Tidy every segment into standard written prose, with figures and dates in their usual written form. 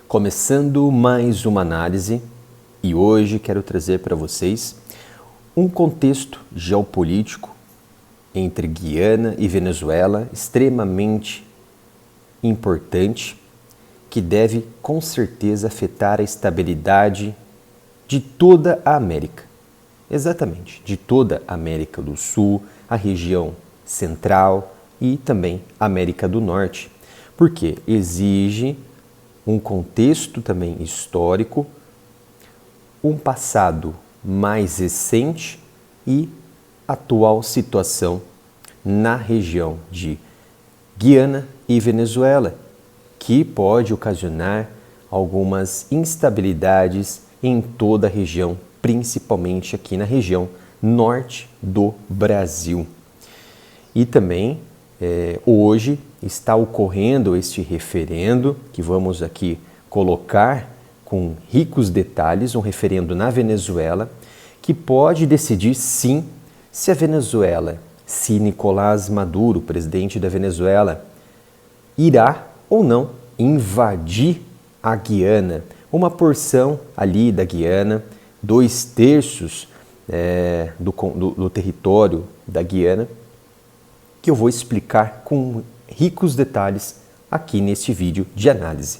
Começando mais uma análise e hoje quero trazer para vocês um contexto geopolítico entre Guiana e Venezuela extremamente importante que deve com certeza afetar a estabilidade de toda a América. Exatamente, de toda a América do Sul, a região central e também a América do Norte, porque exige um contexto também histórico, um passado mais recente e atual situação na região de Guiana e Venezuela, que pode ocasionar algumas instabilidades em toda a região, principalmente aqui na região norte do Brasil. E também hoje está ocorrendo este referendo, que vamos aqui colocar com ricos detalhes, um referendo na Venezuela, que pode decidir sim se a Venezuela, se Nicolás Maduro, presidente da Venezuela, irá ou não invadir a Guiana, uma porção ali da Guiana, 2/3 do território da Guiana, que eu vou explicar com ricos detalhes aqui neste vídeo de análise.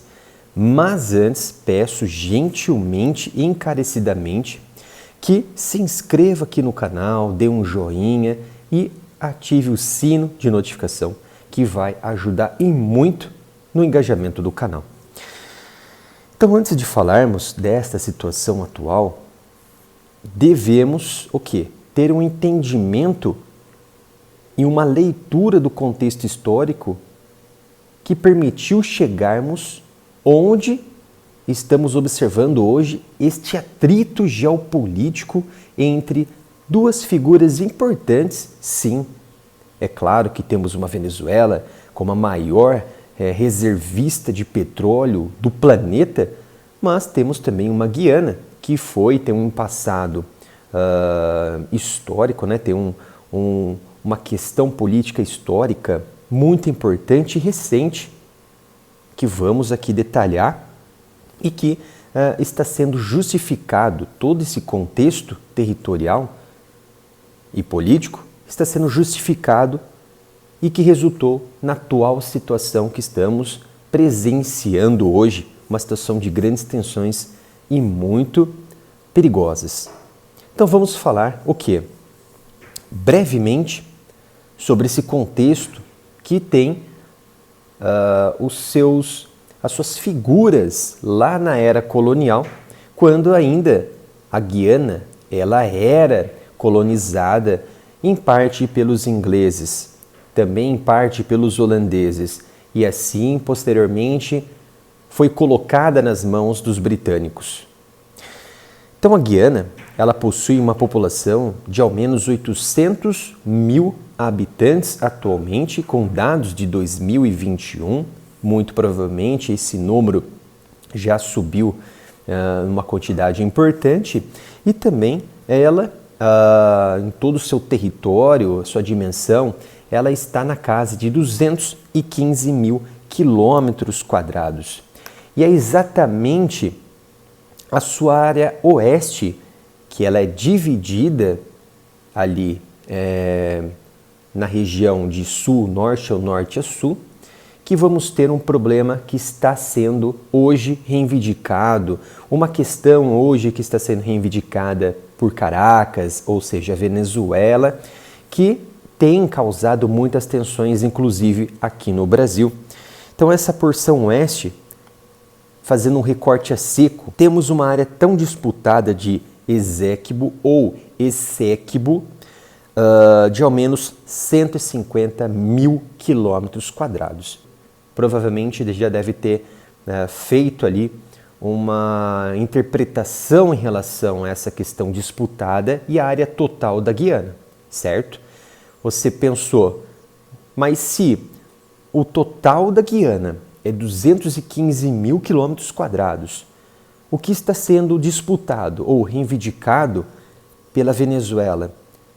Mas antes, peço gentilmente e encarecidamente que se inscreva aqui no canal, dê um joinha e ative o sino de notificação, que vai ajudar e muito no engajamento do canal. Então, antes de falarmos desta situação atual, devemos o quê? Ter um entendimento e uma leitura do contexto histórico que permitiu chegarmos onde estamos observando hoje este atrito geopolítico entre duas figuras importantes. Sim, é claro que temos uma Venezuela como a maior reservista de petróleo do planeta, mas temos também uma Guiana que tem um passado histórico, né? Tem uma questão política histórica muito importante e recente que vamos aqui detalhar e que está sendo justificado, todo esse contexto territorial e político está sendo justificado e que resultou na atual situação que estamos presenciando hoje, uma situação de grandes tensões e muito perigosas. Então vamos falar o quê? Brevemente sobre esse contexto que tem as suas figuras lá na era colonial, quando ainda a Guiana ela era colonizada em parte pelos ingleses, também em parte pelos holandeses, e assim posteriormente foi colocada nas mãos dos britânicos. Então a Guiana ela possui uma população de ao menos 800 mil habitantes atualmente, com dados de 2021. Muito provavelmente esse número já subiu uma quantidade importante, e também ela, em todo o seu território, sua dimensão, ela está na casa de 215 mil quilômetros quadrados. E é exatamente a sua área oeste que ela é dividida ali na região de sul-norte ou norte a sul, que vamos ter um problema que está sendo hoje reivindicado, uma questão hoje que está sendo reivindicada por Caracas, ou seja, a Venezuela, que tem causado muitas tensões, inclusive aqui no Brasil. Então essa porção oeste, fazendo um recorte a seco, temos uma área tão disputada de Essequibo ou Essequibo, de ao menos 150 mil quilômetros quadrados. Provavelmente ele já deve ter feito ali uma interpretação em relação a essa questão disputada e a área total da Guiana, certo? Você pensou, mas se o total da Guiana é 215 mil quilômetros quadrados, o que está sendo disputado ou reivindicado pela Venezuela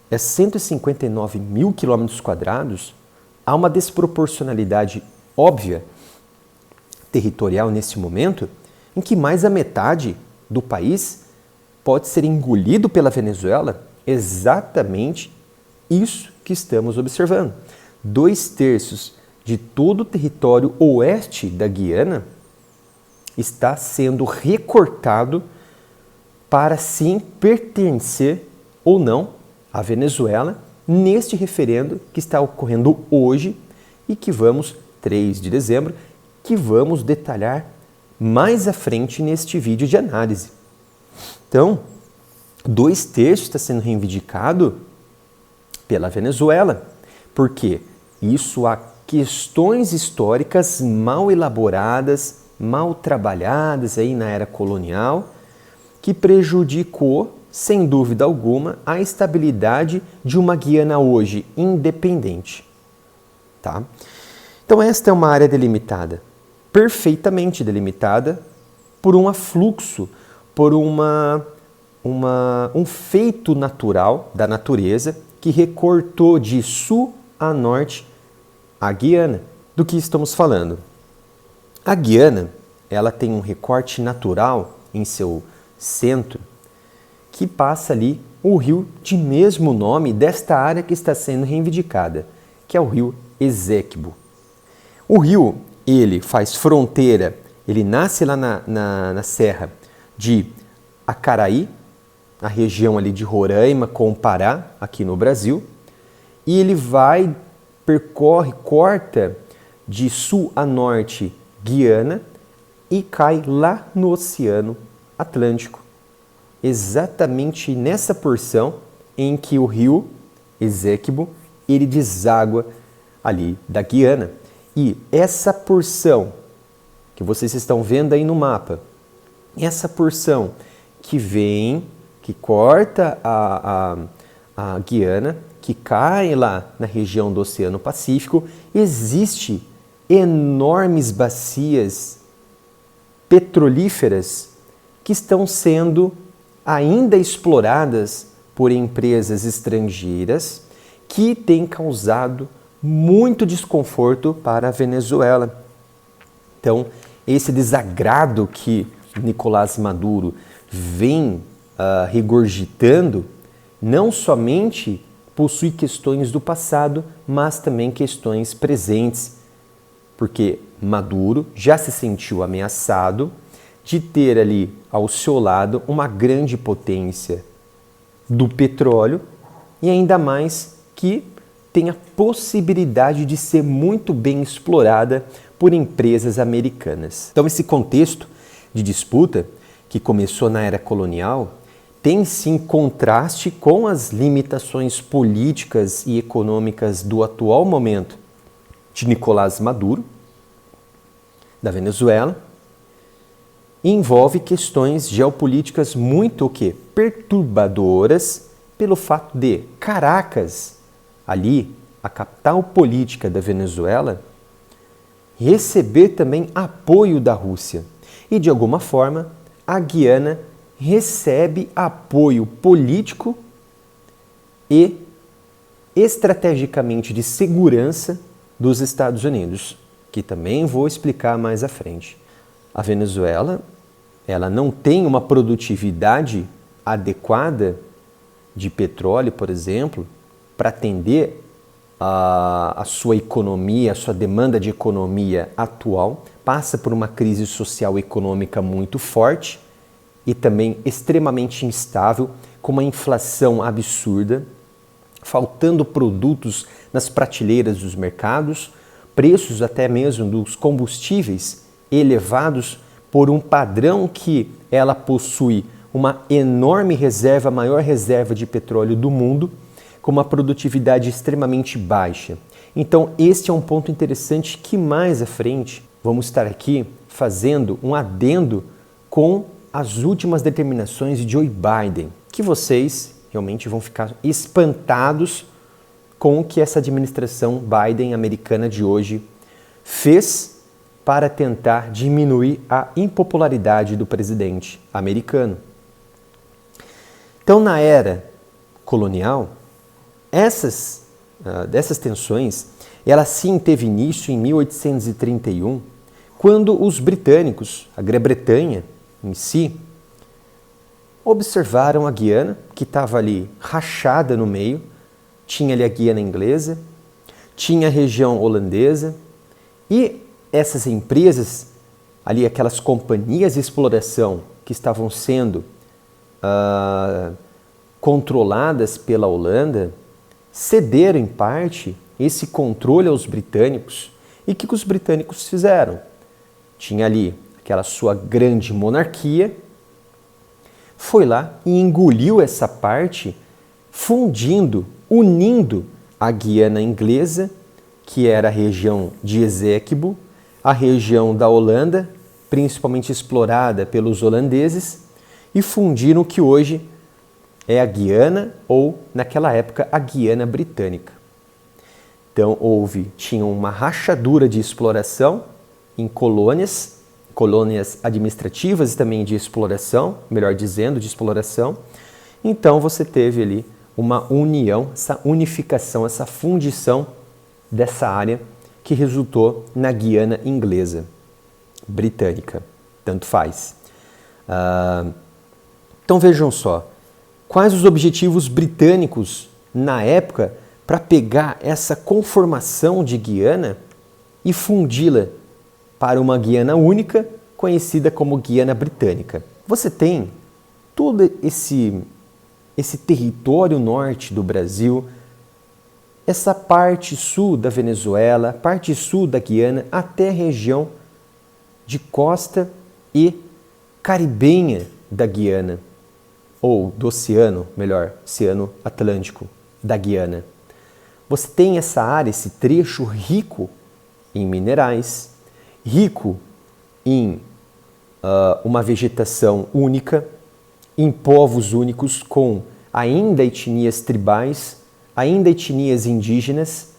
é 159 mil quilômetros quadrados, há uma desproporcionalidade óbvia territorial nesse momento em que mais da metade do país pode ser engolido pela Venezuela? Exatamente isso que estamos observando. 2/3 de todo o território oeste da Guiana está sendo recortado para sim pertencer ou não à Venezuela neste referendo que está ocorrendo hoje e que vamos, 3 de dezembro, que vamos detalhar mais à frente neste vídeo de análise. Então, 2/3 está sendo reivindicado pela Venezuela, porque isso há questões históricas mal elaboradas, mal trabalhadas aí na era colonial, que prejudicou, sem dúvida alguma, a estabilidade de uma Guiana hoje independente. Tá? Então esta é uma área delimitada, perfeitamente delimitada, por um afluxo, por um feito natural da natureza que recortou de sul a norte a Guiana. Do que estamos falando? A Guiana, ela tem um recorte natural em seu centro que passa ali o rio de mesmo nome desta área que está sendo reivindicada, que é o rio Eséquibo. O rio, ele faz fronteira, ele nasce lá na serra de Acaraí, na região ali de Roraima com o Pará, aqui no Brasil, e ele corta de sul a norte Guiana e cai lá no Oceano Atlântico. Exatamente nessa porção em que o rio Eséquibo, ele deságua ali da Guiana. E essa porção que vocês estão vendo aí no mapa, essa porção que vem, que corta a Guiana, que cai lá na região do Oceano Pacífico, existe enormes bacias petrolíferas que estão sendo ainda exploradas por empresas estrangeiras que têm causado muito desconforto para a Venezuela. Então, esse desagrado que Nicolás Maduro vem regurgitando não somente possui questões do passado, mas também questões presentes, porque Maduro já se sentiu ameaçado de ter ali ao seu lado uma grande potência do petróleo e ainda mais que tem a possibilidade de ser muito bem explorada por empresas americanas. Então esse contexto de disputa que começou na era colonial tem sim contraste com as limitações políticas e econômicas do atual momento de Nicolás Maduro, da Venezuela, e envolve questões geopolíticas muito perturbadoras pelo fato de Caracas, ali, a capital política da Venezuela, receber também apoio da Rússia. E de alguma forma, a Guiana recebe apoio político e estrategicamente de segurança dos Estados Unidos, que também vou explicar mais à frente. A Venezuela, ela não tem uma produtividade adequada de petróleo, por exemplo, para atender a sua economia, a sua demanda de economia atual, passa por uma crise social e econômica muito forte e também extremamente instável, com uma inflação absurda, faltando produtos nas prateleiras dos mercados, preços até mesmo dos combustíveis elevados por um padrão que ela possui uma enorme reserva, a maior reserva de petróleo do mundo, com uma produtividade extremamente baixa. Então, este é um ponto interessante que mais à frente vamos estar aqui fazendo um adendo com as últimas determinações de Joe Biden, que vocês realmente vão ficar espantados com o que essa administração Biden americana de hoje fez para tentar diminuir a impopularidade do presidente americano. Então, na era colonial, dessas tensões, ela sim teve início em 1831, quando os britânicos, a Grã-Bretanha em si, observaram a Guiana, que estava ali rachada no meio, tinha ali a Guiana inglesa, tinha a região holandesa, e essas empresas, ali aquelas companhias de exploração que estavam sendo controladas pela Holanda, cederam em parte esse controle aos britânicos. E o que os britânicos fizeram? Tinha ali aquela sua grande monarquia, foi lá e engoliu essa parte, fundindo, unindo a Guiana inglesa, que era a região de Eséquibo, a região da Holanda, principalmente explorada pelos holandeses, e fundiram o que hoje é a Guiana, ou naquela época a Guiana Britânica. Então tinha uma rachadura de exploração em colônias administrativas e também de exploração, melhor dizendo, de exploração. Então você teve ali uma união, essa unificação, essa fundição dessa área que resultou na Guiana inglesa, britânica, tanto faz. Então vejam só, quais os objetivos britânicos na época para pegar essa conformação de Guiana e fundi-la para uma Guiana única, conhecida como Guiana Britânica. Você tem todo esse território norte do Brasil, essa parte sul da Venezuela, parte sul da Guiana, até a região de costa e caribenha da Guiana, ou do oceano, melhor, Oceano Atlântico da Guiana. Você tem essa área, esse trecho rico em minerais, rico em uma vegetação única, em povos únicos com ainda etnias tribais, ainda etnias indígenas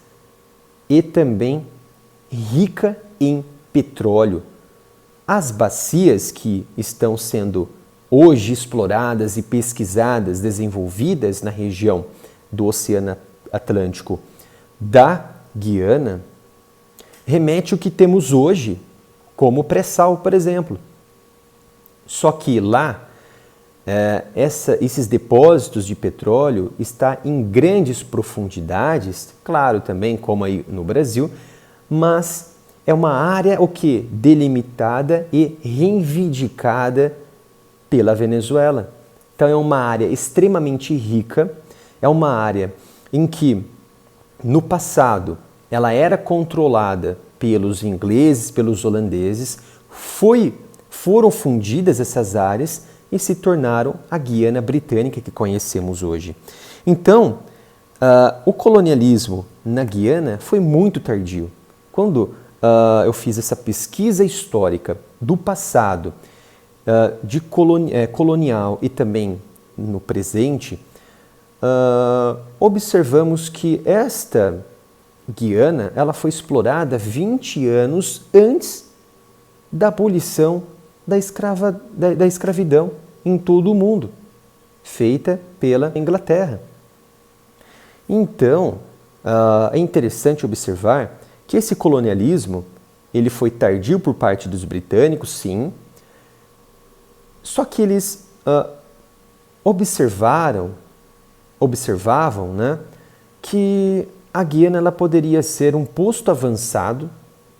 e também rica em petróleo. As bacias que estão sendo hoje exploradas e pesquisadas, desenvolvidas na região do Oceano Atlântico da Guiana, remete ao que temos hoje como pré-sal, por exemplo. Só que lá, esses depósitos de petróleo estão em grandes profundidades, claro também como aí no Brasil, mas é uma área delimitada e reivindicada pela Venezuela. Então é uma área extremamente rica, é uma área em que no passado ela era controlada pelos ingleses, pelos holandeses, foram fundidas essas áreas e se tornaram a Guiana Britânica que conhecemos hoje. Então, o colonialismo na Guiana foi muito tardio. Quando eu fiz essa pesquisa histórica do passado, colonial e também no presente, observamos que esta Guiana ela foi explorada 20 anos antes da abolição da escravidão em todo o mundo, feita pela Inglaterra. Então, é interessante observar que esse colonialismo ele foi tardio por parte dos britânicos, sim, só que eles observavam, né, que a Guiana ela poderia ser um posto avançado,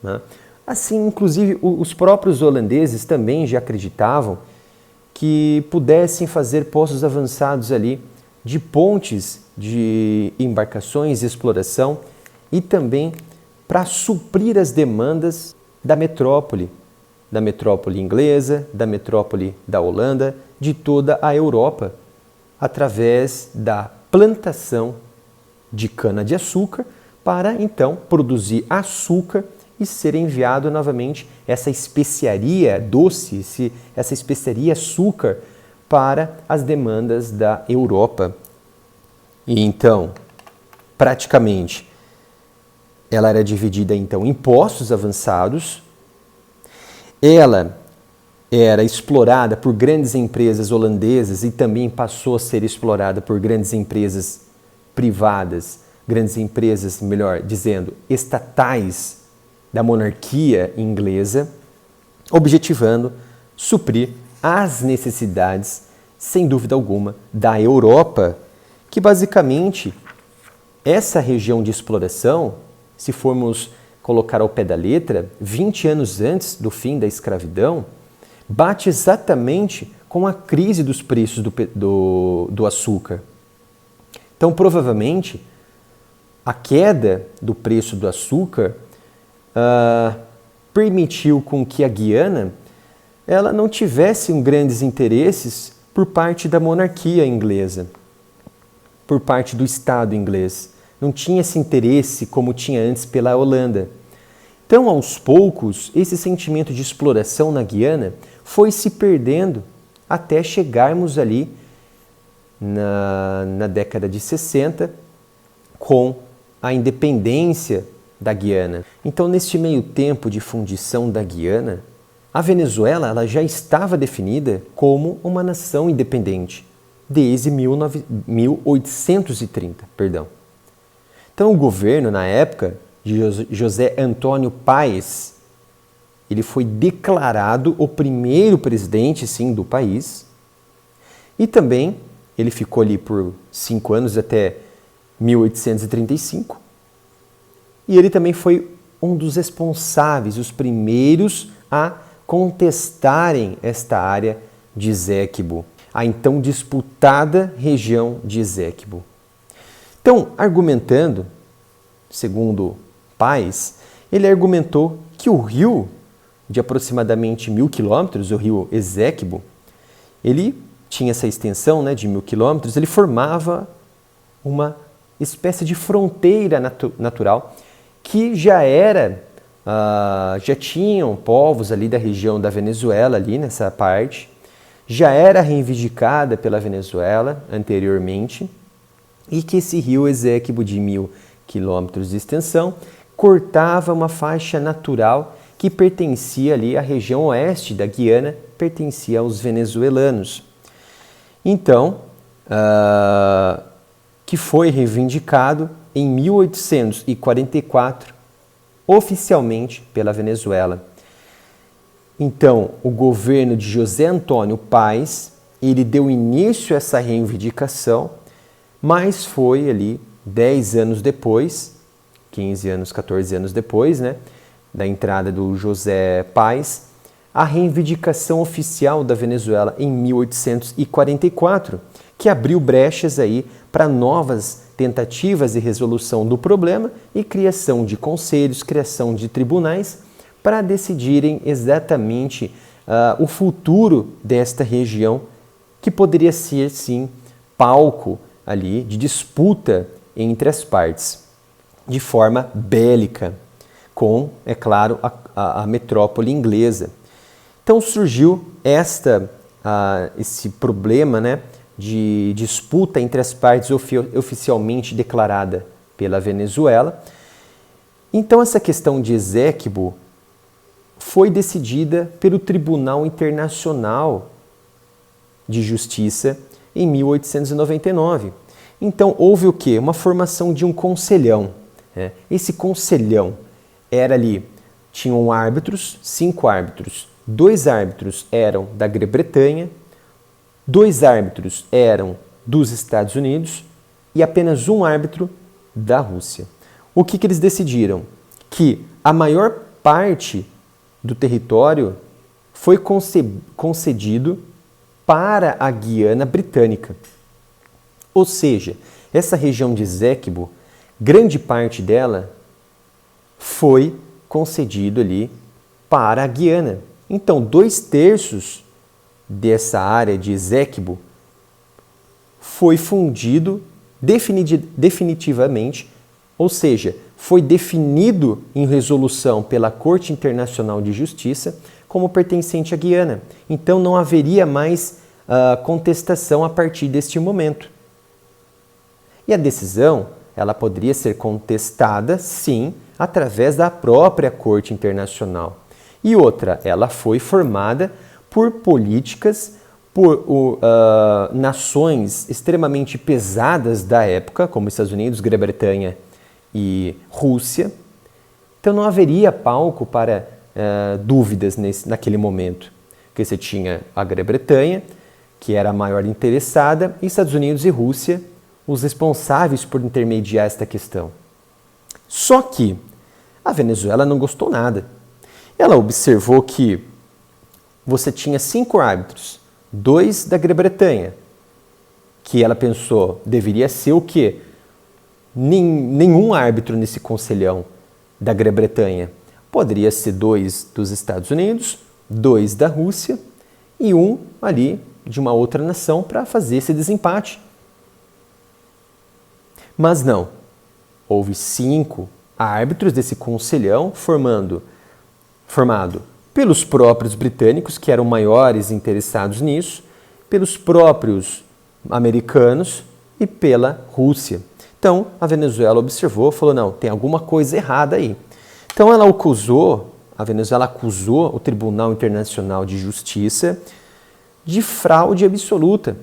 né? Assim, inclusive, os próprios holandeses também já acreditavam que pudessem fazer postos avançados ali de pontes de embarcações de exploração e também para suprir as demandas da metrópole inglesa, da metrópole da Holanda, de toda a Europa, através da plantação de cana-de-açúcar para, então, produzir açúcar e ser enviado novamente essa especiaria doce, essa especiaria açúcar para as demandas da Europa. E então, praticamente, ela era dividida então em postos avançados, ela era explorada por grandes empresas holandesas e também passou a ser explorada por grandes empresas privadas, grandes empresas, melhor dizendo, estatais da monarquia inglesa. objetivando suprir as necessidades, sem dúvida alguma, da Europa, que basicamente essa região de exploração, se formos colocar ao pé da letra, 20 anos antes do fim da escravidão, bate exatamente com a crise dos preços do açúcar. Então, provavelmente, a queda do preço do açúcar permitiu com que a Guiana ela não tivesse grandes interesses por parte da monarquia inglesa, por parte do Estado inglês. Não tinha esse interesse como tinha antes pela Holanda. Então, aos poucos, esse sentimento de exploração na Guiana foi se perdendo até chegarmos ali na década de 60 com a independência da Guiana. Então, neste meio tempo de fundição da Guiana, a Venezuela ela já estava definida como uma nação independente desde 1830. Então, o governo, na época, de José Antônio Páez, ele foi declarado o primeiro presidente, sim, do país. E também ele ficou ali por 5 anos, até 1835. E ele também foi um dos responsáveis, os primeiros a contestarem esta área de Essequibo, a então disputada região de Essequibo. Então, argumentando, segundo Páez, ele argumentou que o rio, de aproximadamente 1.000 quilômetros, o rio Essequibo, ele tinha essa extensão, de 1.000 quilômetros, ele formava uma espécie de fronteira natural que já tinham povos ali da região da Venezuela, ali nessa parte, já era reivindicada pela Venezuela anteriormente, e que esse rio Essequibo de 1.000 quilômetros de extensão cortava uma faixa natural que pertencia ali à região oeste da Guiana, pertencia aos venezuelanos. Então, que foi reivindicado em 1844, oficialmente pela Venezuela. Então, o governo de José Antônio Páez, ele deu início a essa reivindicação, mas foi ali 10 anos depois, 15 anos, 14 anos depois, da entrada do José Páez, a reivindicação oficial da Venezuela em 1844, que abriu brechas aí para novas tentativas de resolução do problema e criação de conselhos, criação de tribunais para decidirem exatamente o futuro desta região, que poderia ser, sim, palco ali de disputa entre as partes, de forma bélica, com, é claro, a metrópole inglesa. Então surgiu esse problema, de disputa entre as partes oficialmente declarada pela Venezuela. Então essa questão de Essequibo foi decidida pelo Tribunal Internacional de Justiça em 1899. Então houve o quê? Uma formação de um conselhão. Esse conselhão era ali, tinham árbitros, 5 árbitros. 2 árbitros eram da Grã-Bretanha, 2 árbitros eram dos Estados Unidos e apenas um árbitro da Rússia. O que eles decidiram? Que a maior parte do território foi concedido para a Guiana Britânica. Ou seja, essa região de Essequibo, grande parte dela foi concedido ali para a Guiana. Então, 2/3 dessa área de Essequibo foi fundido definitivamente, ou seja, foi definido em resolução pela Corte Internacional de Justiça como pertencente à Guiana. Então, não haveria mais contestação a partir deste momento. E a decisão, ela poderia ser contestada, sim, através da própria Corte Internacional. E outra, ela foi formada por políticas, por nações extremamente pesadas da época, como Estados Unidos, Grã-Bretanha e Rússia. Então não haveria palco para dúvidas naquele momento. Porque você tinha a Grã-Bretanha, que era a maior interessada, e Estados Unidos e Rússia, os responsáveis por intermediar esta questão. Só que a Venezuela não gostou nada. Ela observou que você tinha 5 árbitros, 2 da Grã-Bretanha, que ela pensou deveria ser o quê? Nenhum árbitro nesse conselhão da Grã-Bretanha. Poderia ser 2 dos Estados Unidos, 2 da Rússia e 1 ali de uma outra nação para fazer esse desempate. Mas não. Houve 5 árbitros desse conselhão formado pelos próprios britânicos, que eram maiores interessados nisso, pelos próprios americanos e pela Rússia. Então, a Venezuela observou, falou, não, tem alguma coisa errada aí. Então, a Venezuela acusou o Tribunal Internacional de Justiça de fraude absoluta,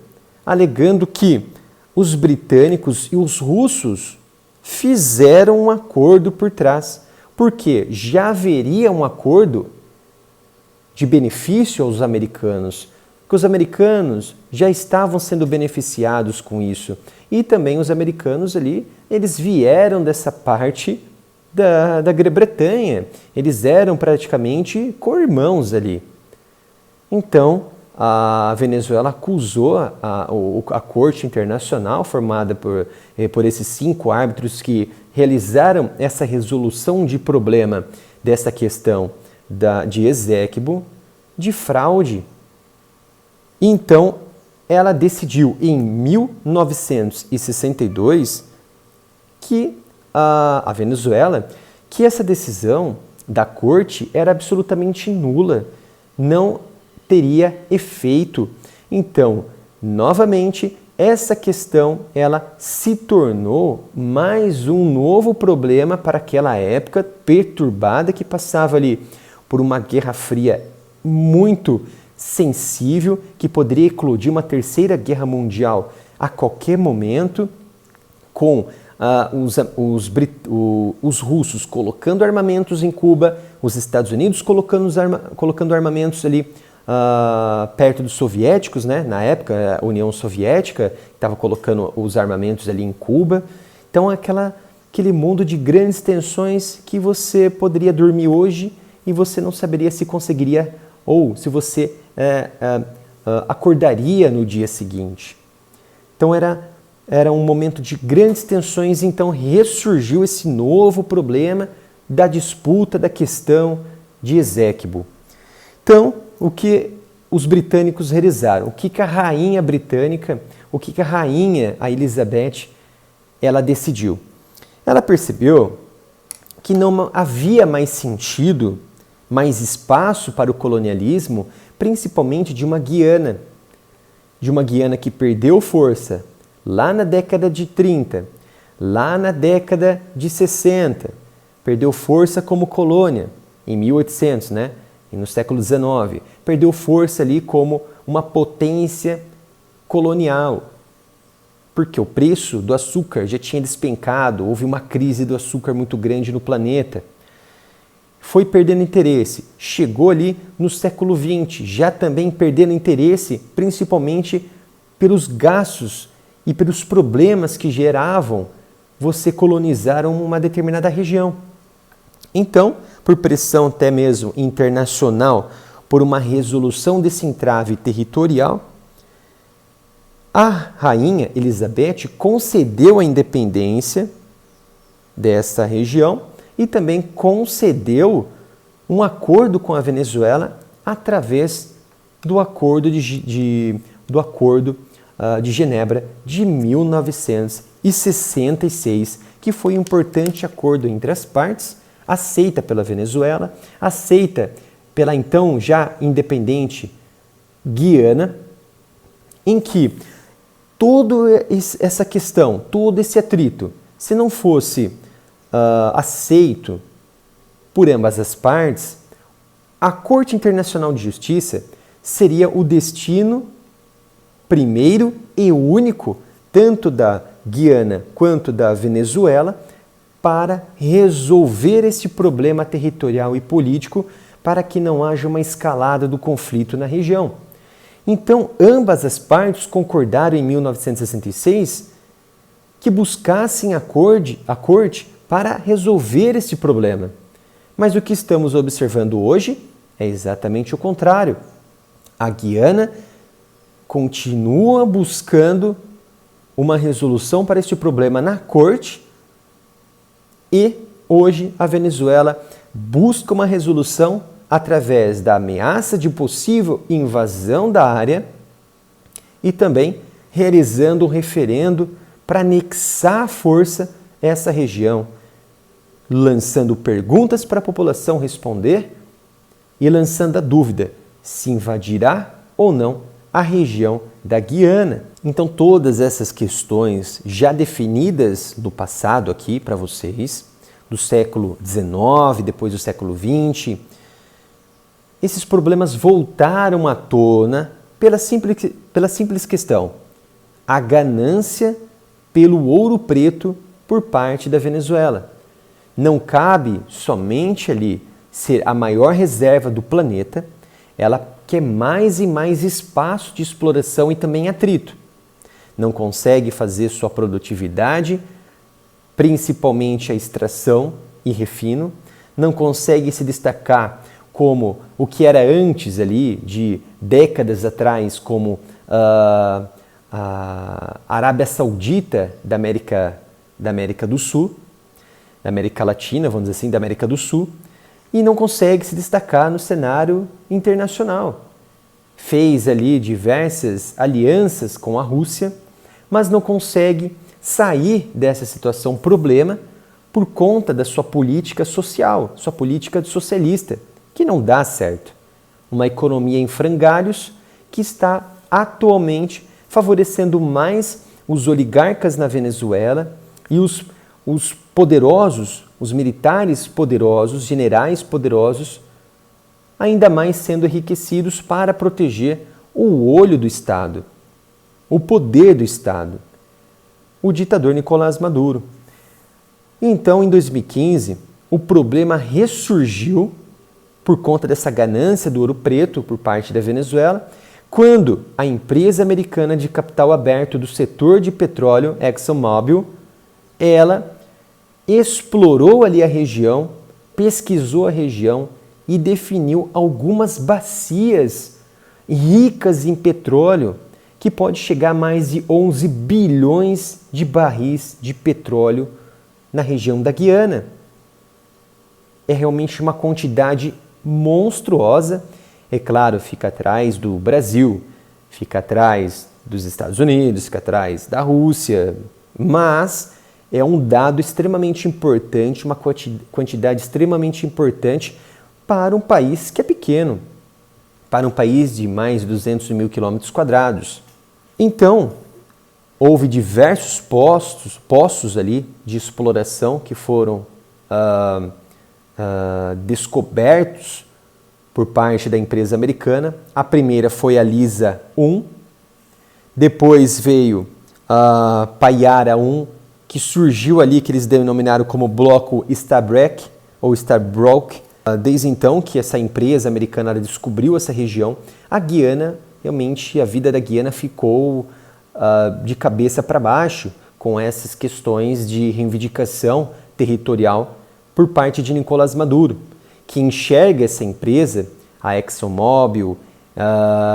alegando que os britânicos e os russos fizeram um acordo por trás, porque já haveria um acordo de benefício aos americanos, que os americanos já estavam sendo beneficiados com isso. E também os americanos ali, eles vieram dessa parte da Grã-Bretanha. Eles eram praticamente co-irmãos ali. Então, a Venezuela acusou a Corte Internacional, formada por esses 5 árbitros que realizaram essa resolução de problema dessa questão de Eséquibo, de fraude. Então, ela decidiu em 1962 que a Venezuela, que essa decisão da corte era absolutamente nula, não teria efeito. Então, novamente, essa questão ela se tornou mais um novo problema para aquela época perturbada que passava ali por uma Guerra Fria muito sensível, que poderia eclodir uma terceira guerra mundial a qualquer momento, com os russos colocando armamentos em Cuba, os Estados Unidos colocando armamentos ali perto dos soviéticos, né? Na época a União Soviética estava colocando os armamentos ali em Cuba. Então aquele mundo de grandes tensões que você poderia dormir hoje e você não saberia se conseguiria ou se você acordaria no dia seguinte. Então era um momento de grandes tensões, então ressurgiu esse novo problema da disputa, da questão de Eséquibo. Então, o que os britânicos realizaram? O que a rainha britânica, a rainha, a Elizabeth, ela decidiu? Ela percebeu que não havia mais sentido, mais espaço para o colonialismo, principalmente de uma Guiana que perdeu força lá na década de 30, lá na década de 60, perdeu força como colônia, em 1800, né? E no século XIX, perdeu força ali como uma potência colonial, porque o preço do açúcar já tinha despencado, houve uma crise do açúcar muito grande no planeta. Foi perdendo interesse, chegou ali no século XX, já também perdendo interesse, principalmente pelos gastos e pelos problemas que geravam você colonizar uma determinada região. Então, por pressão até mesmo internacional, por uma resolução desse entrave territorial, a rainha Elizabeth concedeu a independência dessa região e também concedeu um acordo com a Venezuela através do Acordo de Genebra de 1966, que foi um importante acordo entre as partes, aceita pela Venezuela, aceita pela então já independente Guiana, em que toda essa questão, todo esse atrito, se não fosse aceito por ambas as partes, a Corte Internacional de Justiça seria o destino primeiro e único, tanto da Guiana quanto da Venezuela, para resolver esse problema territorial e político, para que não haja uma escalada do conflito na região. Então, ambas as partes concordaram em 1966 que buscassem a corte para resolver esse problema. Mas o que estamos observando hoje é exatamente o contrário. A Guiana continua buscando uma resolução para este problema na corte e hoje a Venezuela busca uma resolução através da ameaça de possível invasão da área e também realizando um referendo para anexar à força essa região, lançando perguntas para a população responder e lançando a dúvida se invadirá ou não a região da Guiana. Então, todas essas questões já definidas no passado aqui para vocês, do século XIX, depois do século XX, esses problemas voltaram à tona pela simples questão: a ganância pelo ouro preto por parte da Venezuela. Não cabe somente ali ser a maior reserva do planeta, ela quer mais e mais espaço de exploração e também atrito. Não consegue fazer sua produtividade, principalmente a extração e refino, não consegue se destacar como o que era antes ali, de décadas atrás, como a Arábia Saudita da América do Sul, da América Latina, vamos dizer assim, da América do Sul, e não consegue se destacar no cenário internacional. Fez ali diversas alianças com a Rússia, mas não consegue sair dessa situação problema por conta da sua política social, sua política socialista, que não dá certo. Uma economia em frangalhos que está atualmente favorecendo mais os oligarcas na Venezuela e os poderosos, os militares poderosos, generais poderosos, ainda mais sendo enriquecidos para proteger o olho do Estado, o poder do Estado, o ditador Nicolás Maduro. Então, em 2015, o problema ressurgiu por conta dessa ganância do ouro preto por parte da Venezuela, quando a empresa americana de capital aberto do setor de petróleo, ExxonMobil, ela explorou ali a região, pesquisou a região e definiu algumas bacias ricas em petróleo, que pode chegar a mais de 11 bilhões de barris de petróleo na região da Guiana. É realmente uma quantidade monstruosa. É claro, fica atrás do Brasil, fica atrás dos Estados Unidos, fica atrás da Rússia, mas é um dado extremamente importante, uma quantidade extremamente importante para um país que é pequeno, para um país de mais de 200 mil quilômetros quadrados. Então, houve diversos poços ali de exploração que foram descobertos por parte da empresa americana. A primeira foi a Liza 1, depois veio a Payara 1, que surgiu ali, que eles denominaram como bloco Stabroek ou Stabroek. Desde então que essa empresa americana descobriu essa região, a Guiana, realmente a vida da Guiana ficou de cabeça para baixo com essas questões de reivindicação territorial por parte de Nicolás Maduro, que enxerga essa empresa, a ExxonMobil,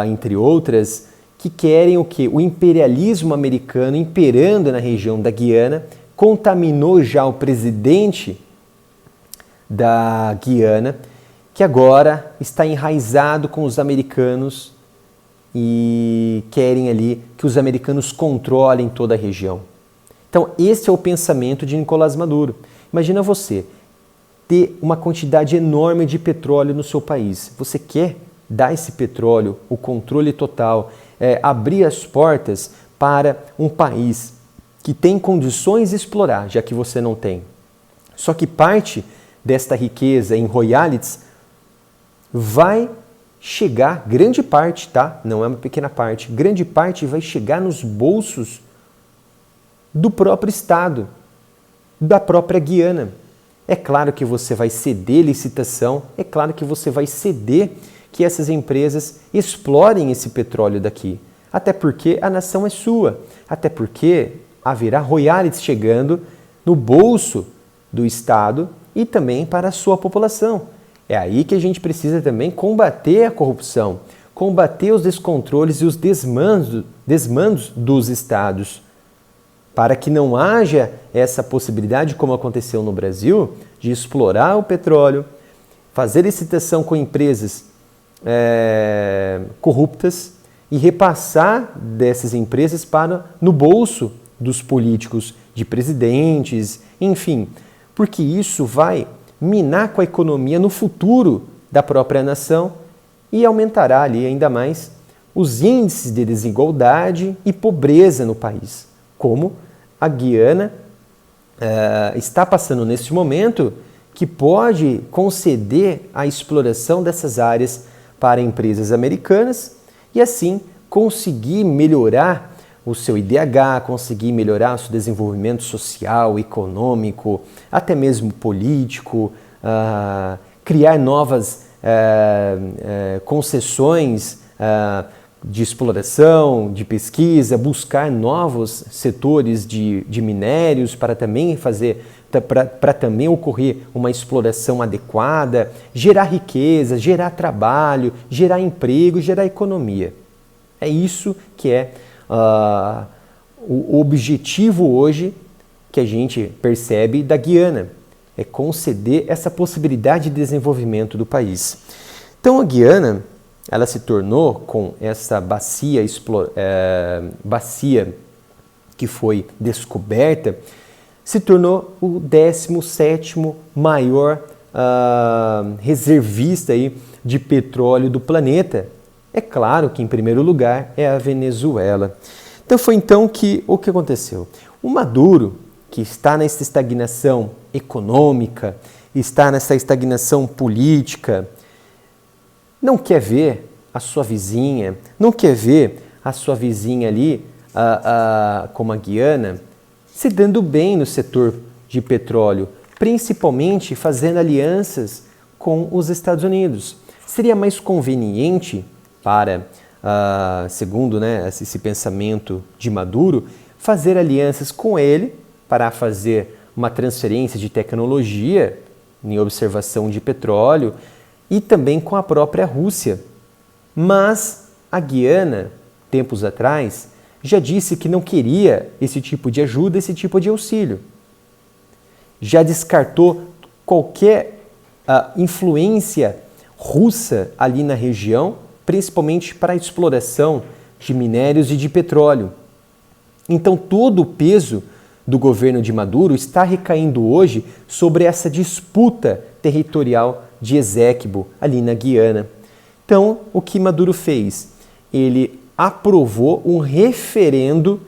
entre outras, que querem o quê? O imperialismo americano imperando na região da Guiana, contaminou já o presidente da Guiana, que agora está enraizado com os americanos e querem ali que os americanos controlem toda a região. Então, esse é o pensamento de Nicolás Maduro. Imagina você ter uma quantidade enorme de petróleo no seu país. Você quer dar esse petróleo, o controle total, abrir as portas para um país que tem condições de explorar, já que você não tem. Só que parte desta riqueza em royalties vai chegar, grande parte, tá? Não é uma pequena parte, grande parte vai chegar nos bolsos do próprio Estado, da própria Guiana. é claro que você vai ceder licitação, é claro que você vai ceder que essas empresas explorem esse petróleo daqui. Até porque a nação é sua, até porque haverá royalties chegando no bolso do Estado e também para a sua população. É aí que a gente precisa também combater a corrupção, combater os descontroles e os desmandos dos estados, para que não haja essa possibilidade, como aconteceu no Brasil, de explorar o petróleo, fazer licitação com empresas corruptas e repassar dessas empresas no bolso dos políticos, de presidentes, enfim, porque isso vai minar com a economia no futuro da própria nação e aumentará ali ainda mais os índices de desigualdade e pobreza no país, como a Guiana está passando neste momento, que pode conceder a exploração dessas áreas para empresas americanas e assim conseguir melhorar o seu IDH, conseguir melhorar o seu desenvolvimento social, econômico, até mesmo político, criar novas concessões de exploração, de pesquisa, buscar novos setores de minérios para também para também ocorrer uma exploração adequada, gerar riqueza, gerar trabalho, gerar emprego, gerar economia. É isso que é o objetivo hoje que a gente percebe da Guiana, é conceder essa possibilidade de desenvolvimento do país. Então a Guiana, ela se tornou, com essa bacia que foi descoberta, se tornou o 17º maior reservista aí de petróleo do planeta. É claro que em primeiro lugar é a Venezuela. Então foi então que o que aconteceu? O Maduro, que está nessa estagnação econômica, está nessa estagnação política, não quer ver a sua vizinha, não quer ver a sua vizinha ali, como a Guiana, se dando bem no setor de petróleo, principalmente fazendo alianças com os Estados Unidos. Seria mais conveniente para, segundo esse pensamento de Maduro, fazer alianças com ele para fazer uma transferência de tecnologia em observação de petróleo e também com a própria Rússia. Mas a Guiana, tempos atrás, já disse que não queria esse tipo de ajuda, esse tipo de auxílio. Já descartou qualquer influência russa ali na região, principalmente para a exploração de minérios e de petróleo. Então todo o peso do governo de Maduro está recaindo hoje sobre essa disputa territorial de Eséquibo, ali na Guiana. Então, o que Maduro fez? Ele aprovou um referendo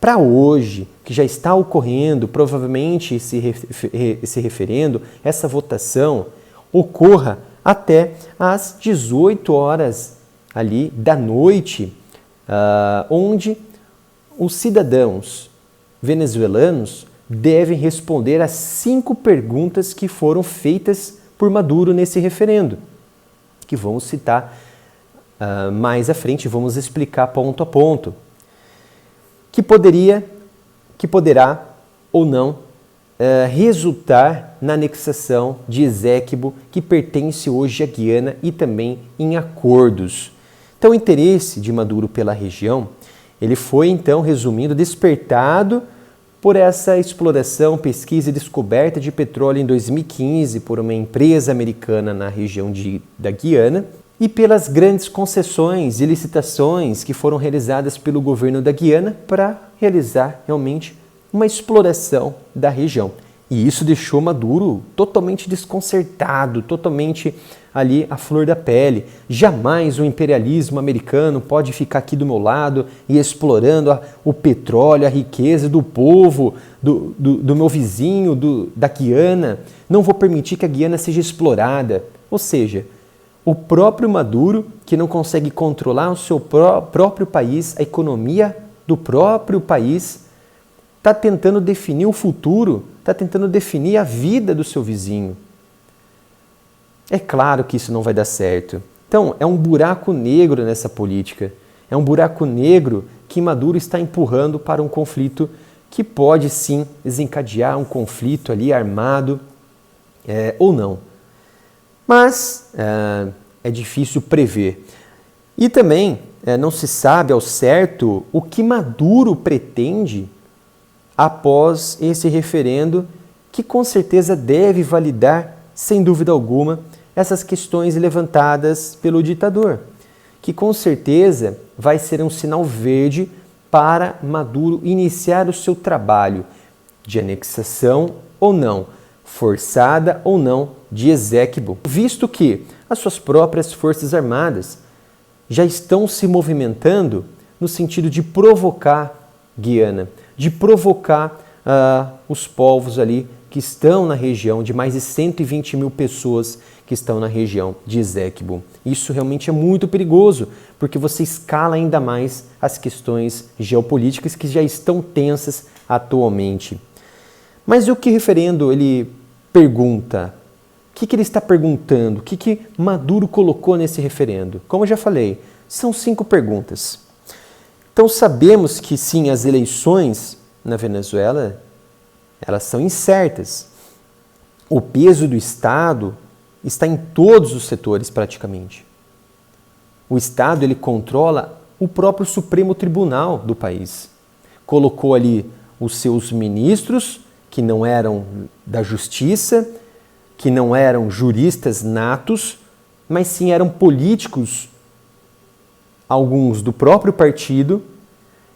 para hoje, que já está ocorrendo, provavelmente esse referendo, essa votação, ocorra até às 18 horas ali da noite, onde os cidadãos venezuelanos devem responder às 5 perguntas que foram feitas por Maduro nesse referendo, que vamos citar mais à frente, vamos explicar ponto a ponto, que poderá ou não resultar na anexação de Eséquibo, que pertence hoje à Guiana, e também em acordos. Então o interesse de Maduro pela região, ele foi então, resumindo, despertado por essa exploração, pesquisa e descoberta de petróleo em 2015 por uma empresa americana na região da Guiana e pelas grandes concessões e licitações que foram realizadas pelo governo da Guiana para realizar realmente uma exploração da região. E isso deixou Maduro totalmente desconcertado, totalmente ali à flor da pele. Jamais o imperialismo americano pode ficar aqui do meu lado e explorando o petróleo, a riqueza do povo, do meu vizinho, da Guiana. Não vou permitir que a Guiana seja explorada. Ou seja, o próprio Maduro, que não consegue controlar o seu próprio país, a economia do próprio país, está tentando definir o futuro, está tentando definir a vida do seu vizinho. É claro que isso não vai dar certo. Então, é um buraco negro nessa política. É um buraco negro que Maduro está empurrando para um conflito que pode sim desencadear um conflito ali armado ou não. Mas é difícil prever. E também não se sabe ao certo o que Maduro pretende após esse referendo, que com certeza deve validar, sem dúvida alguma, essas questões levantadas pelo ditador, que com certeza vai ser um sinal verde para Maduro iniciar o seu trabalho de anexação ou não, forçada ou não, de Eséquibo, visto que as suas próprias forças armadas já estão se movimentando no sentido de provocar Guiana, de provocar os povos ali que estão na região, de mais de 120 mil pessoas que estão na região de Eséquibo. Isso realmente é muito perigoso, porque você escala ainda mais as questões geopolíticas que já estão tensas atualmente. Mas o que o referendo ele pergunta? O que ele está perguntando? O que Maduro colocou nesse referendo? Como eu já falei, são 5 perguntas. Então sabemos que sim, as eleições na Venezuela, elas são incertas. O peso do Estado está em todos os setores praticamente. O Estado ele controla o próprio Supremo Tribunal do país. Colocou ali os seus ministros, que não eram da justiça, que não eram juristas natos, mas sim eram políticos, alguns do próprio partido,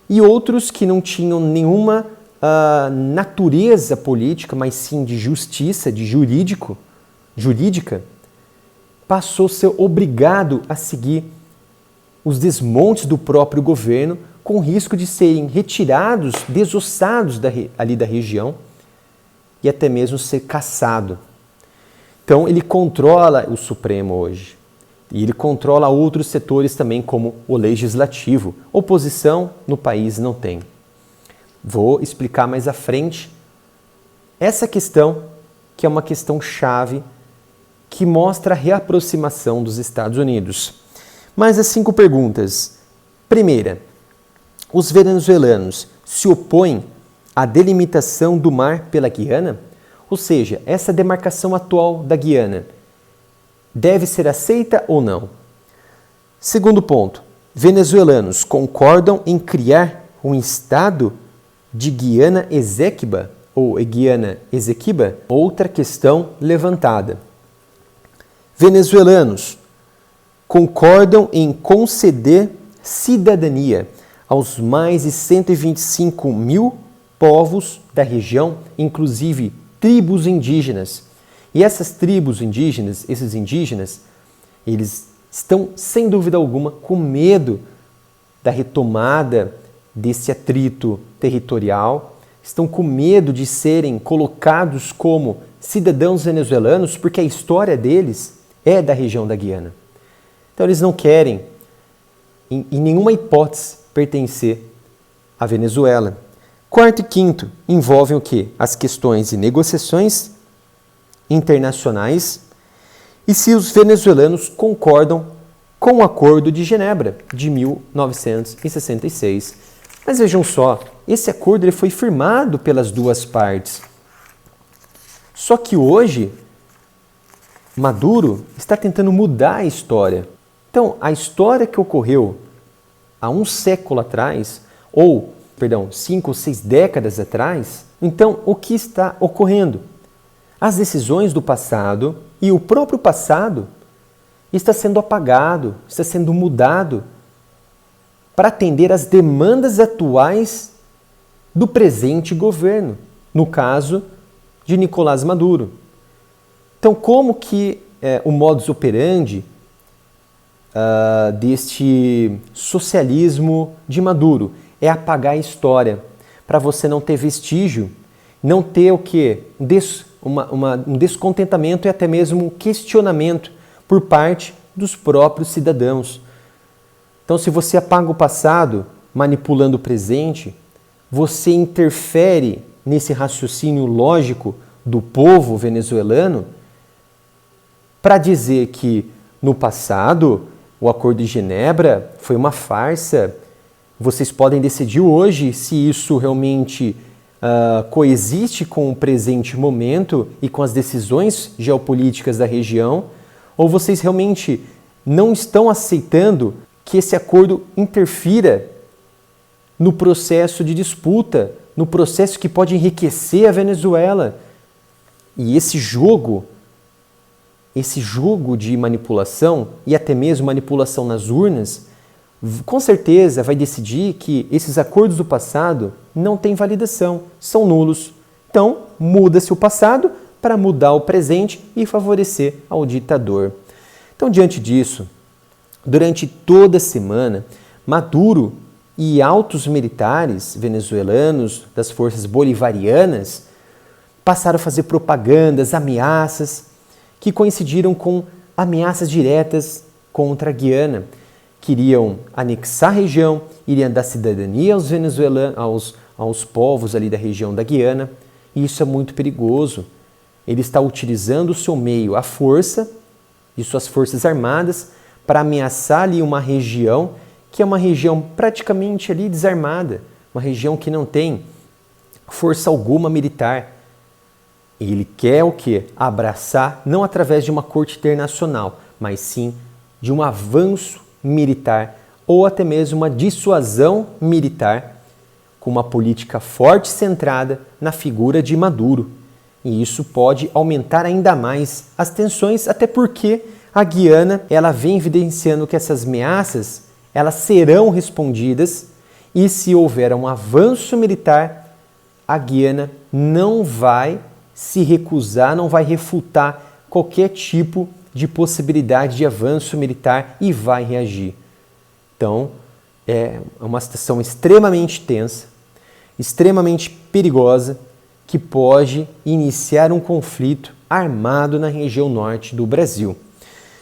e outros que não tinham nenhuma natureza política, mas sim de justiça, de jurídica, passou a ser obrigado a seguir os desmontes do próprio governo, com risco de serem retirados, desossados ali da região e até mesmo ser caçado. Então ele controla o Supremo hoje. E ele controla outros setores também, como o legislativo. Oposição no país não tem. Vou explicar mais à frente essa questão, que é uma questão chave, que mostra a reaproximação dos Estados Unidos. Mas as 5 perguntas. Primeira, os venezuelanos se opõem à delimitação do mar pela Guiana? Ou seja, essa demarcação atual da Guiana deve ser aceita ou não? Segundo ponto, venezuelanos concordam em criar um estado de Guiana Eséquiba ou Guiana Esequiba? Outra questão levantada. Venezuelanos concordam em conceder cidadania aos mais de 125 mil povos da região, inclusive tribos indígenas. E essas tribos indígenas, esses indígenas, eles estão, sem dúvida alguma, com medo da retomada desse atrito territorial, estão com medo de serem colocados como cidadãos venezuelanos, porque a história deles é da região da Guiana. Então eles não querem, em nenhuma hipótese, pertencer à Venezuela. Quarto e quinto envolvem o quê? As questões de negociações internacionais e se os venezuelanos concordam com o Acordo de Genebra de 1966. Mas vejam só, esse acordo ele foi firmado pelas duas partes. Só que hoje, Maduro está tentando mudar a história. Então, a história que ocorreu há um século atrás, 5 ou 6 décadas atrás, então o que está ocorrendo? As decisões do passado e o próprio passado está sendo apagado, está sendo mudado para atender às demandas atuais do presente governo, no caso de Nicolás Maduro. Então, como que o modus operandi deste socialismo de Maduro é apagar a história, para você não ter vestígio, não ter o quê? Um descontentamento e até mesmo um questionamento por parte dos próprios cidadãos. Então, se você apaga o passado manipulando o presente, você interfere nesse raciocínio lógico do povo venezuelano para dizer que no passado o Acordo de Genebra foi uma farsa. Vocês podem decidir hoje se isso realmente coexiste com o presente momento e com as decisões geopolíticas da região, ou vocês realmente não estão aceitando que esse acordo interfira no processo de disputa, no processo que pode enriquecer a Venezuela. E esse jogo de manipulação e até mesmo manipulação nas urnas, com certeza vai decidir que esses acordos do passado não têm validação, são nulos. Então, muda-se o passado para mudar o presente e favorecer ao ditador. Então, diante disso, durante toda a semana, Maduro e altos militares venezuelanos das forças bolivarianas passaram a fazer propagandas, ameaças, que coincidiram com ameaças diretas contra a Guiana. Queriam anexar a região, iriam dar cidadania aos venezuelanos, aos povos ali da região da Guiana, e isso é muito perigoso. Ele está utilizando o seu meio, a força e suas forças armadas, para ameaçar ali uma região que é uma região praticamente ali desarmada, uma região que não tem força alguma militar. Ele quer o quê? Abraçar, não através de uma corte internacional, mas sim de um avanço militar ou até mesmo uma dissuasão militar com uma política forte centrada na figura de Maduro. E isso pode aumentar ainda mais as tensões, até porque a Guiana ela vem evidenciando que essas ameaças elas serão respondidas e se houver um avanço militar, a Guiana não vai se recusar, não vai refutar qualquer tipo de possibilidade de avanço militar e vai reagir. Então, é uma situação extremamente tensa, extremamente perigosa, que pode iniciar um conflito armado na região norte do Brasil.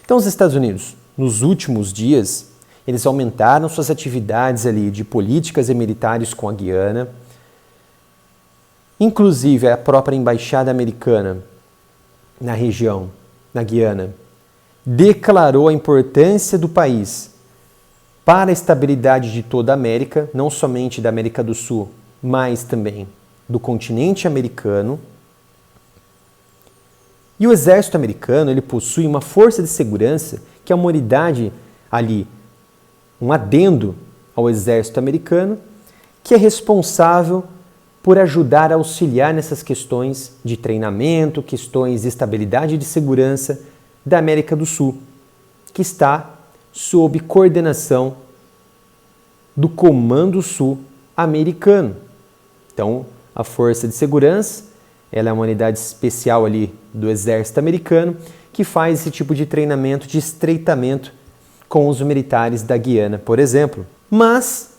Então, os Estados Unidos, nos últimos dias, eles aumentaram suas atividades ali de políticas e militares com a Guiana. Inclusive, a própria embaixada americana na região, na Guiana, declarou a importância do país para a estabilidade de toda a América, não somente da América do Sul, mas também do continente americano. E o exército americano ele possui uma força de segurança que é uma unidade ali, um adendo ao exército americano, que é responsável por ajudar a auxiliar nessas questões de treinamento, questões de estabilidade e de segurança da América do Sul, que está sob coordenação do Comando Sul americano. Então, a Força de Segurança, ela é uma unidade especial ali do Exército americano que faz esse tipo de treinamento, de estreitamento com os militares da Guiana, por exemplo. Mas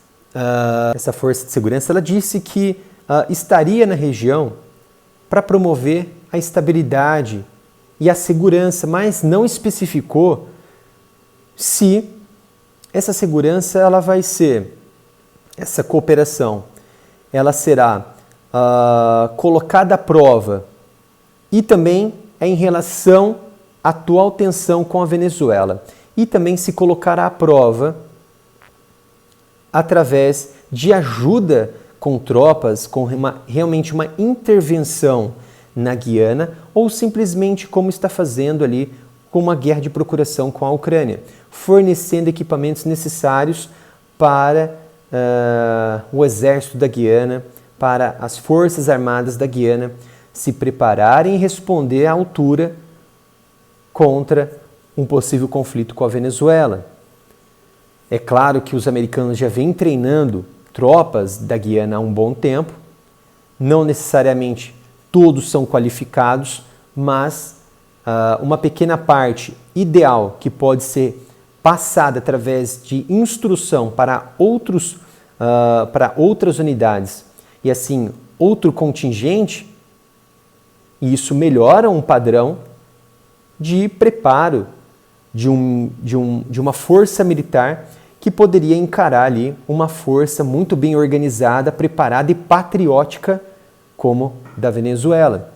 essa Força de Segurança ela disse que estaria na região para promover a estabilidade e a segurança, mas não especificou se essa segurança ela vai ser, essa cooperação, ela será colocada à prova e também é em relação à atual tensão com a Venezuela e também se colocará à prova através de ajuda com tropas, com realmente uma intervenção na Guiana ou simplesmente como está fazendo ali com uma guerra de procuração com a Ucrânia, fornecendo equipamentos necessários para o exército da Guiana, para as forças armadas da Guiana se prepararem e responder à altura contra um possível conflito com a Venezuela. É claro que os americanos já vêm treinando tropas da Guiana há um bom tempo, não necessariamente todos são qualificados, mas uma pequena parte ideal que pode ser passada através de instrução para outras unidades e assim outro contingente, e isso melhora um padrão de preparo de uma força militar que poderia encarar ali uma força muito bem organizada, preparada e patriótica como da Venezuela.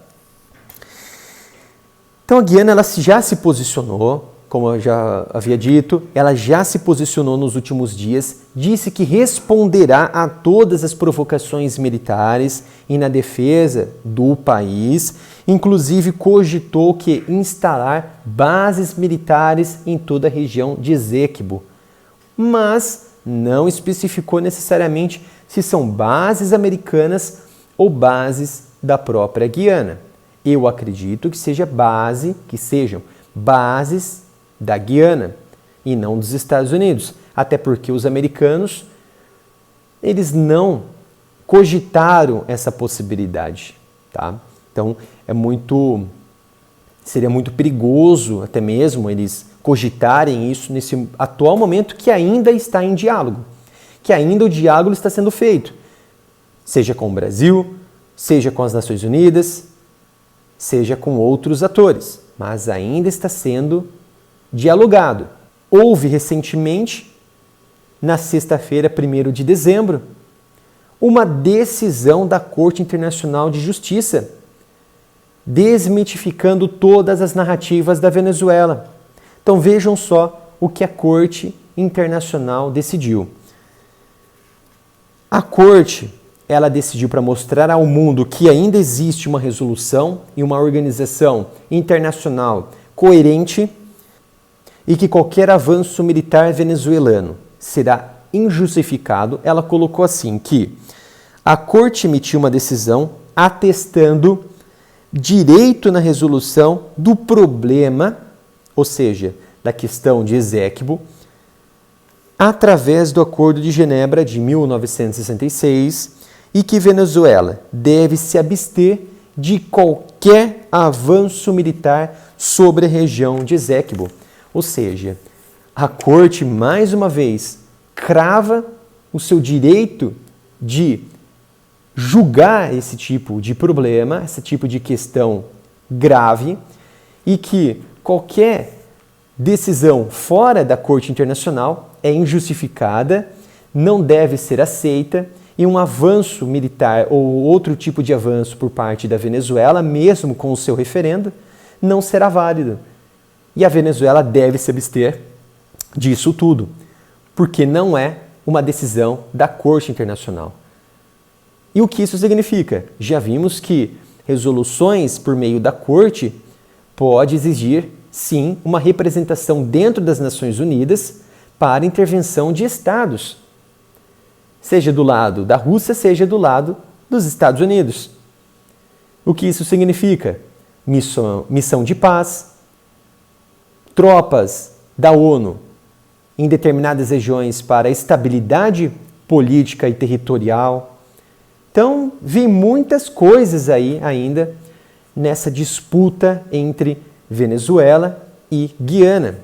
Então a Guiana ela já se posicionou, como eu já havia dito, ela já se posicionou nos últimos dias, disse que responderá a todas as provocações militares e na defesa do país, inclusive cogitou que instalar bases militares em toda a região de Essequibo, mas não especificou necessariamente se são bases americanas ou bases da própria Guiana. Eu acredito que sejam bases da Guiana e não dos Estados Unidos, até porque os americanos eles não cogitaram essa possibilidade, tá? Então seria muito perigoso até mesmo eles cogitarem isso nesse atual momento que ainda está em diálogo, que ainda o diálogo está sendo feito, seja com o Brasil, seja com as Nações Unidas, seja com outros atores, mas ainda está sendo dialogado. Houve recentemente, na sexta-feira, 1º de dezembro, uma decisão da Corte Internacional de Justiça, desmitificando todas as narrativas da Venezuela. Então vejam só o que a Corte Internacional decidiu. A Corte ela decidiu para mostrar ao mundo que ainda existe uma resolução e uma organização internacional coerente e que qualquer avanço militar venezuelano será injustificado. Ela colocou assim que a Corte emitiu uma decisão atestando direito na resolução do problema, ou seja, da questão de Essequibo, através do Acordo de Genebra de 1966 e que Venezuela deve se abster de qualquer avanço militar sobre a região de Essequibo. Ou seja, a Corte, mais uma vez, crava o seu direito de julgar esse tipo de problema, esse tipo de questão grave, e que qualquer decisão fora da Corte Internacional é injustificada, não deve ser aceita, e um avanço militar ou outro tipo de avanço por parte da Venezuela, mesmo com o seu referendo, não será válido. E a Venezuela deve se abster disso tudo, porque não é uma decisão da Corte Internacional. E o que isso significa? Já vimos que resoluções por meio da Corte pode exigir, sim, uma representação dentro das Nações Unidas para intervenção de Estados, seja do lado da Rússia, seja do lado dos Estados Unidos. O que isso significa? Missão de paz, tropas da ONU em determinadas regiões para estabilidade política e territorial. Então, vi muitas coisas aí ainda nessa disputa entre Venezuela e Guiana.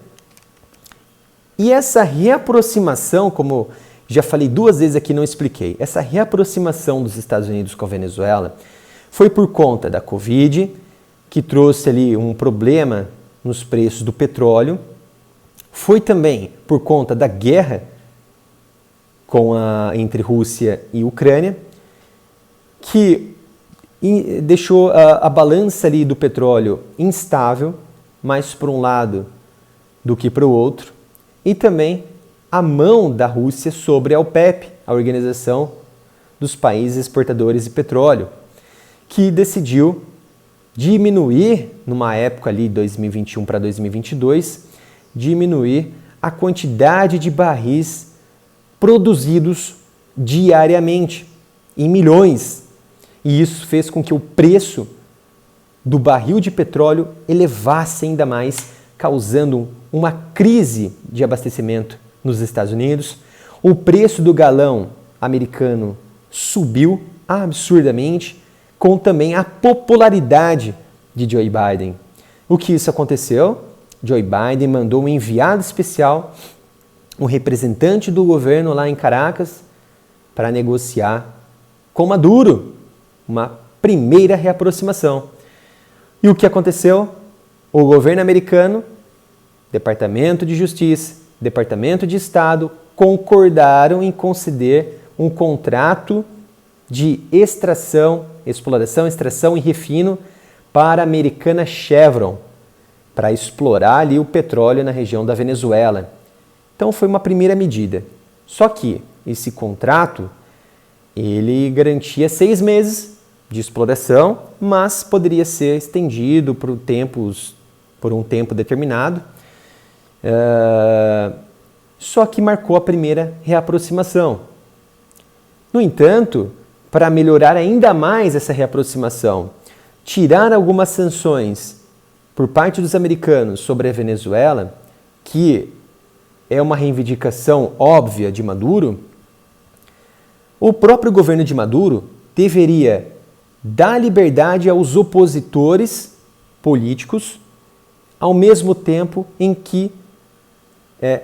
E essa reaproximação, como já falei 2 vezes aqui, não expliquei, essa reaproximação dos Estados Unidos com a Venezuela foi por conta da Covid, que trouxe ali um problema nos preços do petróleo, foi também por conta da guerra entre Rússia e Ucrânia, que deixou a balança ali do petróleo instável, mais para um lado do que para o outro, e também a mão da Rússia sobre a OPEP, a Organização dos Países Exportadores de Petróleo, que decidiu diminuir, numa época ali 2021 para 2022, diminuir a quantidade de barris produzidos diariamente, em milhões. E isso fez com que o preço do barril de petróleo elevasse ainda mais, causando uma crise de abastecimento nos Estados Unidos. O preço do galão americano subiu absurdamente, com também a popularidade de Joe Biden. O que isso aconteceu? Joe Biden mandou um enviado especial, um representante do governo lá em Caracas, para negociar com Maduro uma primeira reaproximação. E o que aconteceu? O governo americano, Departamento de Justiça, Departamento de Estado, concordaram em conceder um contrato de exploração, extração e refino para a americana Chevron, para explorar ali o petróleo na região da Venezuela. Então foi uma primeira medida. Só que esse contrato, ele garantia 6 meses de exploração, mas poderia ser estendido por um tempo determinado. Só que marcou a primeira reaproximação. No entanto, para melhorar ainda mais essa reaproximação, tirar algumas sanções por parte dos americanos sobre a Venezuela, que é uma reivindicação óbvia de Maduro, o próprio governo de Maduro deveria dar liberdade aos opositores políticos, ao mesmo tempo em que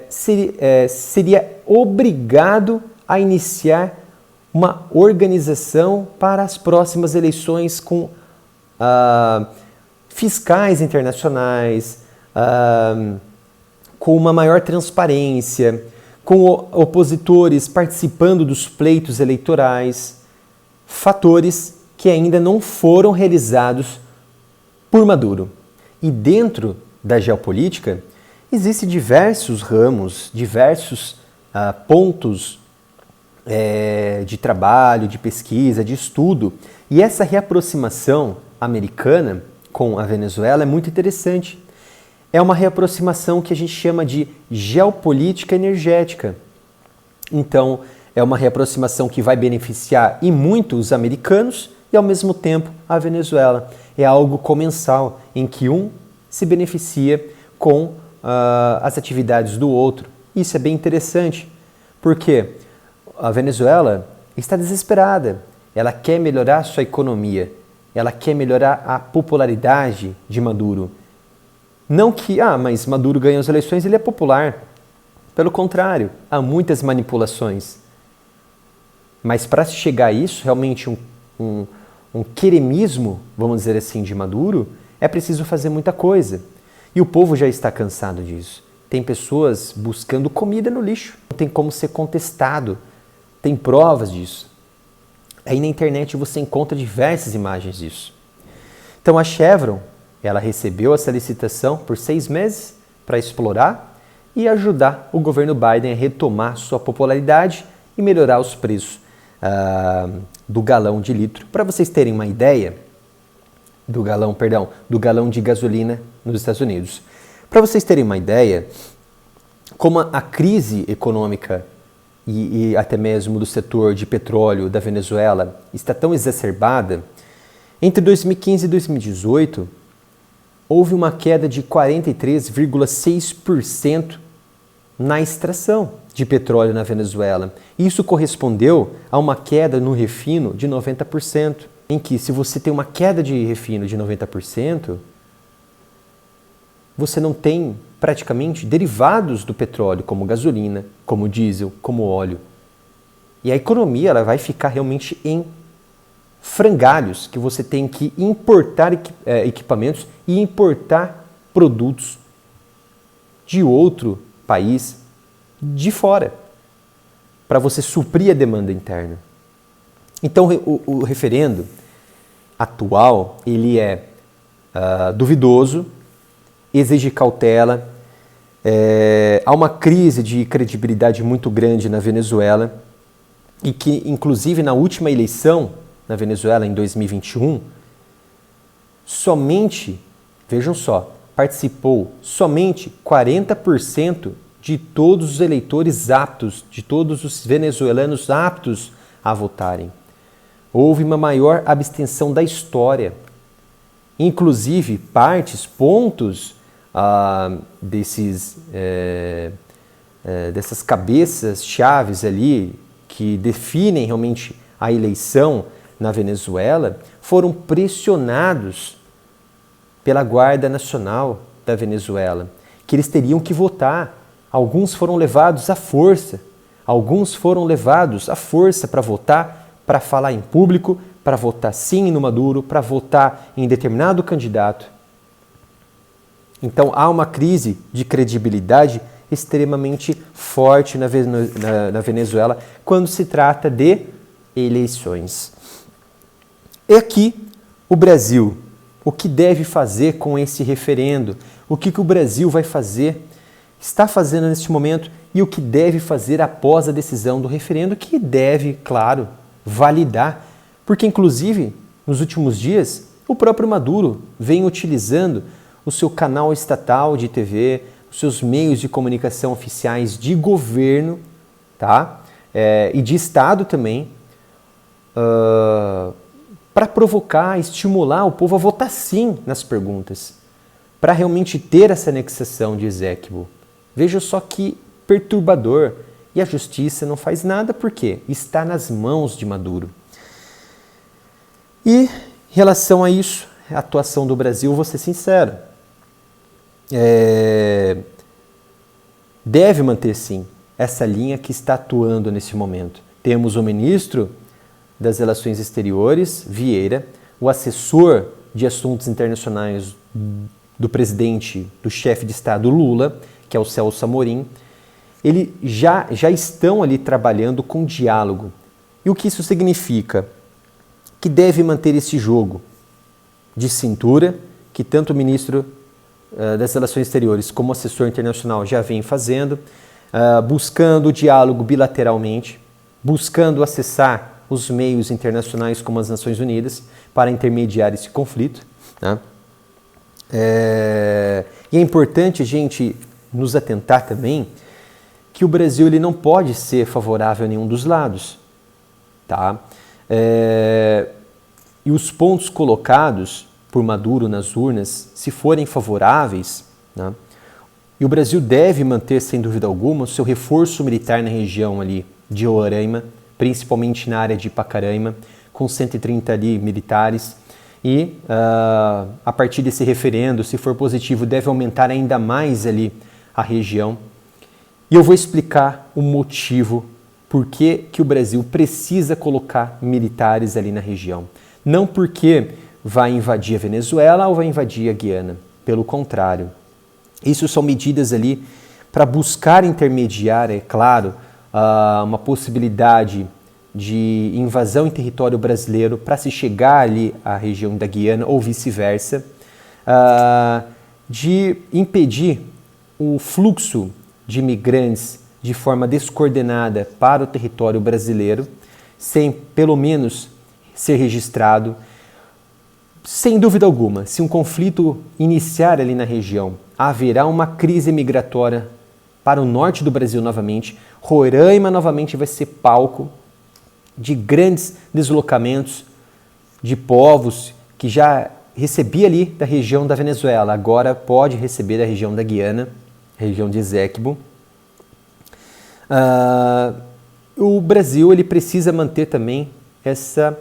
seria obrigado a iniciar uma organização para as próximas eleições com fiscais internacionais, com uma maior transparência, com opositores participando dos pleitos eleitorais, fatores que ainda não foram realizados por Maduro. E dentro da geopolítica, existem diversos ramos, diversos pontos de trabalho, de pesquisa, de estudo. E essa reaproximação americana com a Venezuela é muito interessante. É uma reaproximação que a gente chama de geopolítica energética. Então, é uma reaproximação que vai beneficiar e muito os americanos e, ao mesmo tempo, a Venezuela. É algo comensal, em que um se beneficia com as atividades do outro. Isso é bem interessante, porque a Venezuela está desesperada. Ela quer melhorar sua economia, ela quer melhorar a popularidade de Maduro. Não que, mas Maduro ganhou as eleições, ele é popular. Pelo contrário, há muitas manipulações. Mas para se chegar a isso, realmente um queremismo, vamos dizer assim, de Maduro, é preciso fazer muita coisa. E o povo já está cansado disso. Tem pessoas buscando comida no lixo. Não tem como ser contestado. Tem provas disso. Aí na internet você encontra diversas imagens disso. Então a Chevron, ela recebeu essa licitação por 6 meses para explorar e ajudar o governo Biden a retomar sua popularidade e melhorar os preços do galão de litro. Para vocês terem uma ideia do galão de gasolina nos Estados Unidos. Para vocês terem uma ideia, como a crise econômica e até mesmo do setor de petróleo da Venezuela está tão exacerbada, entre 2015 e 2018, houve uma queda de 43,6% na extração de petróleo na Venezuela. Isso correspondeu a uma queda no refino de 90%, em que se você tem uma queda de refino de 90%, você não tem praticamente derivados do petróleo, como gasolina, como diesel, como óleo. E a economia ela vai ficar realmente em frangalhos, que você tem que importar equipamentos e importar produtos de outro país, de fora, para você suprir a demanda interna. Então o referendo atual, ele é duvidoso, exige cautela, há uma crise de credibilidade muito grande na Venezuela e que, inclusive, na última eleição na Venezuela, em 2021, vejam só, participou somente 40% de todos os eleitores aptos, de todos os venezuelanos aptos a votarem. Houve uma maior abstenção da história. Inclusive, pontos dessas cabeças chaves ali que definem realmente a eleição na Venezuela foram pressionados pela Guarda Nacional da Venezuela, que eles teriam que votar. Alguns foram levados à força, para votar, para falar em público, para votar sim no Maduro, para votar em determinado candidato. Então há uma crise de credibilidade extremamente forte na Venezuela quando se trata de eleições. E aqui, o Brasil, o que deve fazer com esse referendo? O que o Brasil vai fazer, está fazendo neste momento e o que deve fazer após a decisão do referendo, que deve, claro, validar, porque inclusive, nos últimos dias, o próprio Maduro vem utilizando o seu canal estatal de TV, os seus meios de comunicação oficiais de governo, tá? E de Estado também, para provocar, estimular o povo a votar sim nas perguntas, para realmente ter essa anexação de Essequibo. Veja só que perturbador. E a justiça não faz nada porque está nas mãos de Maduro. E em relação a isso, a atuação do Brasil, vou ser sincero, deve manter sim essa linha que está atuando nesse momento. Temos o ministro das Relações Exteriores, Vieira, o assessor de assuntos internacionais do presidente, do chefe de Estado Lula, que é o Celso Amorim. Eles já estão ali trabalhando com diálogo. E o que isso significa? Que deve manter esse jogo de cintura, que tanto o ministro das Relações Exteriores como o assessor internacional já vem fazendo, buscando o diálogo bilateralmente, buscando acessar os meios internacionais como as Nações Unidas para intermediar esse conflito, né? E é importante a gente nos atentar também que o Brasil ele não pode ser favorável a nenhum dos lados, tá? E os pontos colocados por Maduro nas urnas, se forem favoráveis, né? E o Brasil deve manter, sem dúvida alguma, o seu reforço militar na região ali de Roraima, principalmente na área de Pacaraima, com 130 ali militares. E a partir desse referendo, se for positivo, deve aumentar ainda mais ali a região. E eu vou explicar o motivo por que o Brasil precisa colocar militares ali na região. Não porque vai invadir a Venezuela ou vai invadir a Guiana. Pelo contrário. Isso são medidas ali para buscar intermediar, é claro, uma possibilidade de invasão em território brasileiro para se chegar ali à região da Guiana ou vice-versa, de impedir o fluxo de imigrantes de forma descoordenada para o território brasileiro, sem pelo menos ser registrado. Sem dúvida alguma, se um conflito iniciar ali na região, haverá uma crise migratória para o norte do Brasil novamente. Roraima novamente vai ser palco de grandes deslocamentos de povos que já recebia ali da região da Venezuela, agora pode receber da região da Guiana, região de Essequibo. O Brasil ele precisa manter também essa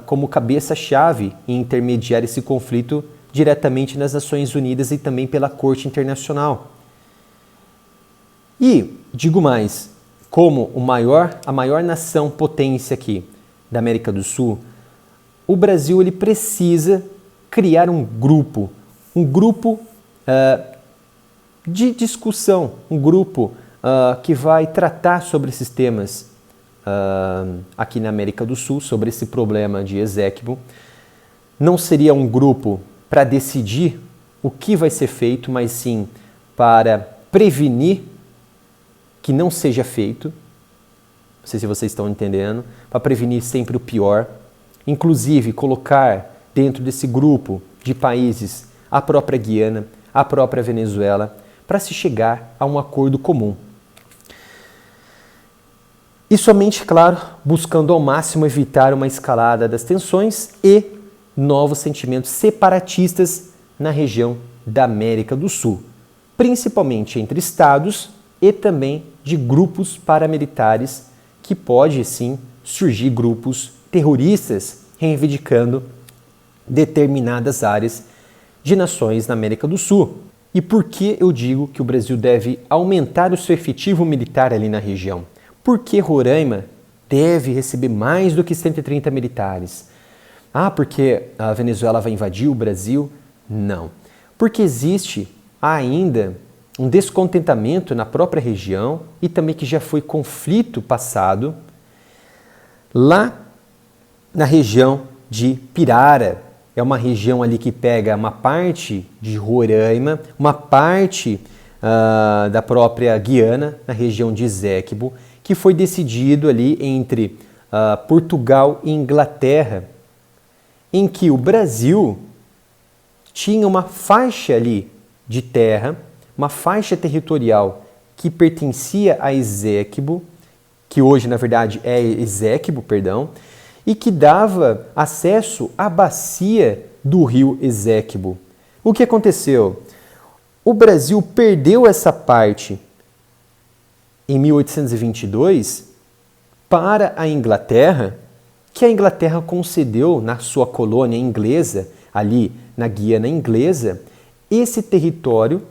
como cabeça-chave em intermediar esse conflito diretamente nas Nações Unidas e também pela Corte Internacional. E, digo mais, como a maior nação potência aqui da América do Sul, o Brasil ele precisa criar um grupo de discussão, um grupo que vai tratar sobre esses temas aqui na América do Sul, sobre esse problema de Essequibo. Não seria um grupo para decidir o que vai ser feito, mas sim para prevenir que não seja feito. Não sei se vocês estão entendendo. Para prevenir sempre o pior. Inclusive, colocar dentro desse grupo de países a própria Guiana, a própria Venezuela, para se chegar a um acordo comum. E somente, claro, buscando ao máximo evitar uma escalada das tensões e novos sentimentos separatistas na região da América do Sul, principalmente entre estados e também de grupos paramilitares, que pode sim surgir grupos terroristas reivindicando determinadas áreas de nações na América do Sul. E por que eu digo que o Brasil deve aumentar o seu efetivo militar ali na região? Por que Roraima deve receber mais do que 130 militares? Porque a Venezuela vai invadir o Brasil? Não. Porque existe ainda um descontentamento na própria região e também que já foi conflito passado lá na região de Pirara. É uma região ali que pega uma parte de Roraima, uma parte da própria Guiana, na região de Eséquibo, que foi decidido ali entre Portugal e Inglaterra, em que o Brasil tinha uma faixa ali de terra, uma faixa territorial que pertencia a Eséquibo, que hoje na verdade é Eséquibo, perdão, e que dava acesso à bacia do rio Eséquibo. O que aconteceu? O Brasil perdeu essa parte em 1822 para a Inglaterra, que a Inglaterra concedeu na sua colônia inglesa, ali na Guiana Inglesa, esse território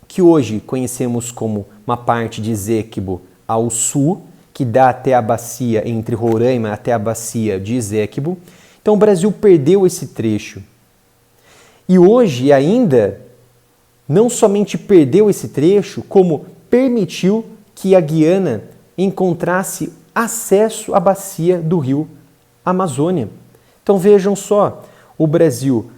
que hoje conhecemos como uma parte de Eséquibo ao sul, que dá até a bacia entre Roraima até a bacia de Eséquibo. Então o Brasil perdeu esse trecho. E hoje ainda não somente perdeu esse trecho, como permitiu que a Guiana encontrasse acesso à bacia do rio Amazônia. Então vejam só, o Brasil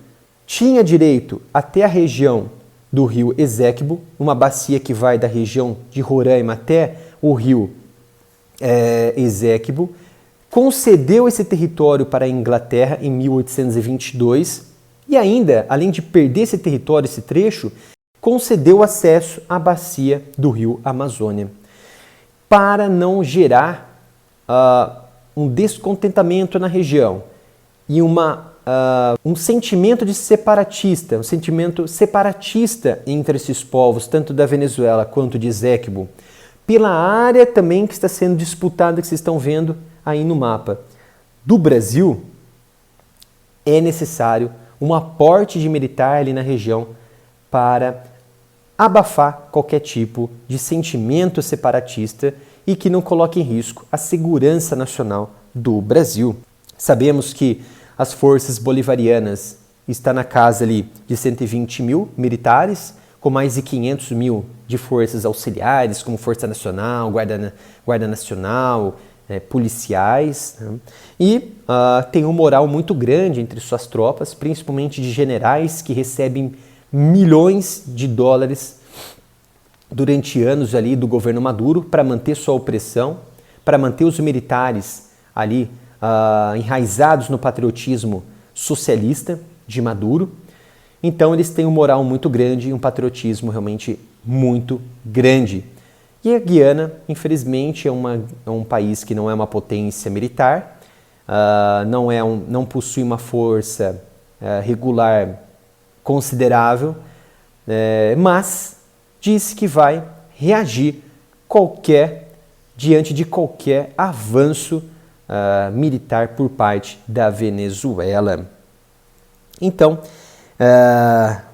tinha direito até a região do rio Eséquibo, uma bacia que vai da região de Roraima até o rio Eséquibo, concedeu esse território para a Inglaterra em 1822 e ainda, além de perder esse território, esse trecho, concedeu acesso à bacia do rio Amazônia, para não gerar um descontentamento na região e um sentimento de separatista, um sentimento separatista entre esses povos, tanto da Venezuela quanto de Eséquibo, pela área também que está sendo disputada, que vocês estão vendo aí no mapa. Do Brasil, é necessário um aporte de militar ali na região para abafar qualquer tipo de sentimento separatista e que não coloque em risco a segurança nacional do Brasil. Sabemos que as forças bolivarianas estão na casa ali de 120 mil militares, com mais de 500 mil de forças auxiliares, como Força Nacional, Guarda Nacional, policiais, né? E tem um moral muito grande entre suas tropas, principalmente de generais que recebem milhões de dólares durante anos ali do governo Maduro para manter sua opressão, para manter os militares ali enraizados no patriotismo socialista de Maduro. Então eles têm um moral muito grande e um patriotismo realmente muito grande. E a Guiana, infelizmente, é um país que não é uma potência militar, não possui uma força regular considerável, mas disse que vai reagir diante de qualquer avanço militar por parte da Venezuela. Então,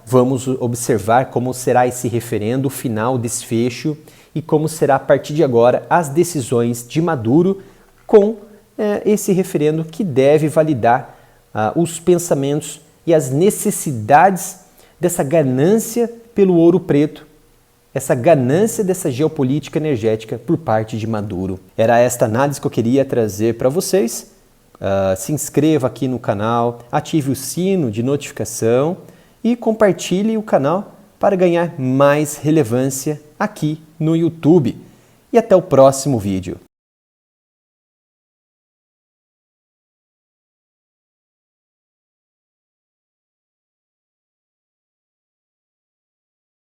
vamos observar como será esse referendo, o final, o desfecho e como será a partir de agora as decisões de Maduro com esse referendo que deve validar os pensamentos e as necessidades dessa ganância pelo ouro preto, essa ganância dessa geopolítica energética por parte de Maduro. Era esta análise que eu queria trazer para vocês. Se inscreva aqui no canal, ative o sino de notificação e compartilhe o canal para ganhar mais relevância aqui no YouTube. E até o próximo vídeo.